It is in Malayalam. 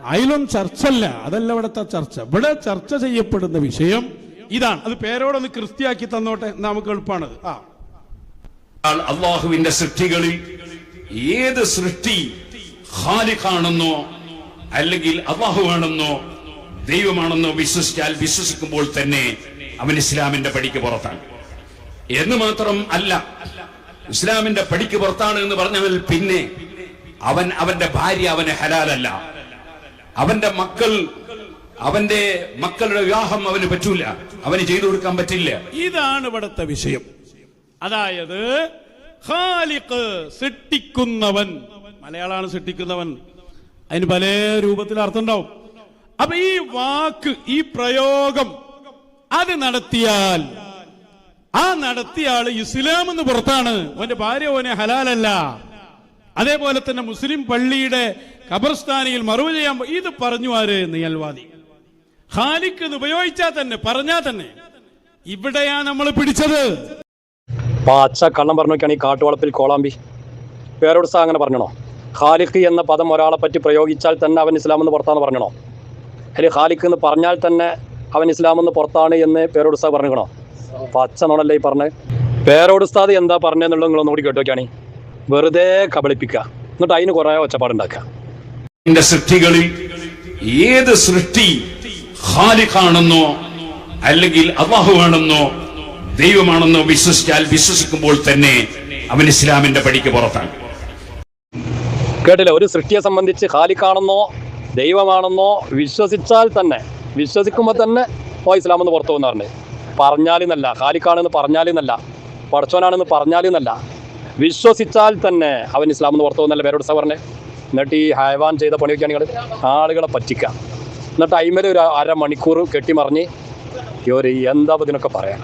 അതിലും ചർച്ചല്ല, അതല്ല ഇവിടുത്തെ ചർച്ച. ഇവിടെ ചർച്ച ചെയ്യപ്പെടുന്ന വിഷയം ഇതാണ്. അത് പേരോടൊന്ന് കൃത്യാക്കി തന്നോട്ടെ, നമുക്ക് എളുപ്പമാണത്. അള്ളാഹുവിന്റെ സൃഷ്ടികളിൽ ഏത് സൃഷ്ടി ഖാലിഖാണെന്നോ അല്ലെങ്കിൽ അള്ളാഹുവാണെന്നോ ദൈവമാണെന്നോ വിശ്വസിക്കുമ്പോൾ തന്നെ അവൻ ഇസ്ലാമിന്റെ പടിക്ക് പുറത്താണ് എന്ന് മാത്രം അല്ല. ഇസ്ലാമിന്റെ പടിക്ക് പുറത്താണ് എന്ന് പറഞ്ഞാൽ പിന്നെ അവന്റെ ഭാര്യ അവന് ഹലാലല്ല, അവന്റെ മക്കളുടെ വിവാഹം അവന് പറ്റൂല, അവന് ചെയ്തു കൊടുക്കാൻ പറ്റില്ല. ഇതാണ് ഇവിടുത്തെ വിഷയം. അതായത് ഖാലിഖ്, സൃഷ്ടിക്കുന്നവൻ, മലയാളമാണ് സൃഷ്ടിക്കുന്നവൻ, അതിന് പല രൂപത്തിൽ അർത്ഥം ഉണ്ടാവും. അപ്പൊ ഈ വാക്ക്, ഈ പ്രയോഗം അത് നടത്തിയാൽ ആ നടത്തിയ ആള് ഇസ്ലാം എന്ന് പുറത്താണ്, അവന്റെ ഭാര്യ ഓനെ ഹലാലല്ല. അതേപോലെ തന്നെ മുസ്ലിം പള്ളിയുടെ ഖബർസ്ഥാനിയിൽ മറവ് ചെയ്യാൻ ഇത് പറഞ്ഞു ആര്? നിയൽവാദി. ഖാലിഖ് എന്ന് ഉപയോഗിച്ചാൽ തന്നെ, പറഞ്ഞാൽ തന്നെ ഇവിടെയാ നമ്മൾ പിടിച്ചത്. പാച്ച കള്ളം പറഞ്ഞു നോക്കിയാണ് ഈ കാട്ടുവളപ്പിൽ കോളാമ്പി. പേരോട് സാ അങ്ങനെ പറഞ്ഞണോ? ഖാലിഖ് എന്ന പദം ഒരാളെ പറ്റി പ്രയോഗിച്ചാൽ തന്നെ അവൻ ഇസ്ലാം എന്ന് പുറത്താന്ന് പറഞ്ഞണോ? അല്ലെങ്കിൽ ഖാലിഖ് എന്ന് പറഞ്ഞാൽ തന്നെ അവൻ ഇസ്ലാം എന്ന് പുറത്താണ് എന്ന് പേരോട് സാ പറഞ്ഞിക്കണോ? പച്ച നോണല്ലേ ഈ പറഞ്ഞത്. പേരോട് ഉസ്താദ് എന്താ പറഞ്ഞെന്നുള്ളത് നിങ്ങളൊന്നും കൂടി കേട്ടോക്കാണ്. വെറുതെ കബളിപ്പിക്കുക, എന്നിട്ട് അതിന് കുറെ ഒച്ചപ്പാടുണ്ടാക്കുക. സൃഷ്ടികളിൽ ഏത് സൃഷ്ടി ഖാലിഖാണെന്നോ അല്ലെങ്കിൽ അല്ലാഹുവാണെന്നോ ദൈവമാണെന്നോ വിശ്വസിക്കുമ്പോൾ തന്നെ അവൻ ഇസ്ലാമിന്റെ പടിക്ക് പുറത്താണ്. കേട്ടില്ല? ഒരു സൃഷ്ടിയെ സംബന്ധിച്ച് ഖാലിഖാണെന്നോ ദൈവമാണെന്നോ വിശ്വസിച്ചാൽ തന്നെ, വിശ്വസിക്കുമ്പോൾ തന്നെ ഇസ്ലാം എന്ന് പുറത്തു പോകുന്ന പറഞ്ഞത്. പറഞ്ഞാലെന്നല്ല, ഖാലിഖാണെന്ന് പറഞ്ഞാലെന്നല്ല, പടച്ചോനാണെന്ന് പറഞ്ഞാലെന്നല്ല, വിശ്വസിച്ചാൽ തന്നെ അവൻ ഇസ്ലാം എന്ന് പുറത്തു പോകുന്നല്ല പേരോട് സാ പറഞ്ഞത്. എന്നിട്ട് ഈ ഹൈവാൻ ചെയ്ത പണിയൊക്കെയാണ് നിങ്ങൾ ആളുകളെ പറ്റിക്കുക. എന്നിട്ട് അയിമേൽ ഒരു അരമണിക്കൂർ കെട്ടിമറിഞ്ഞ് എന്താ ഇതിനൊക്കെ പറയാം.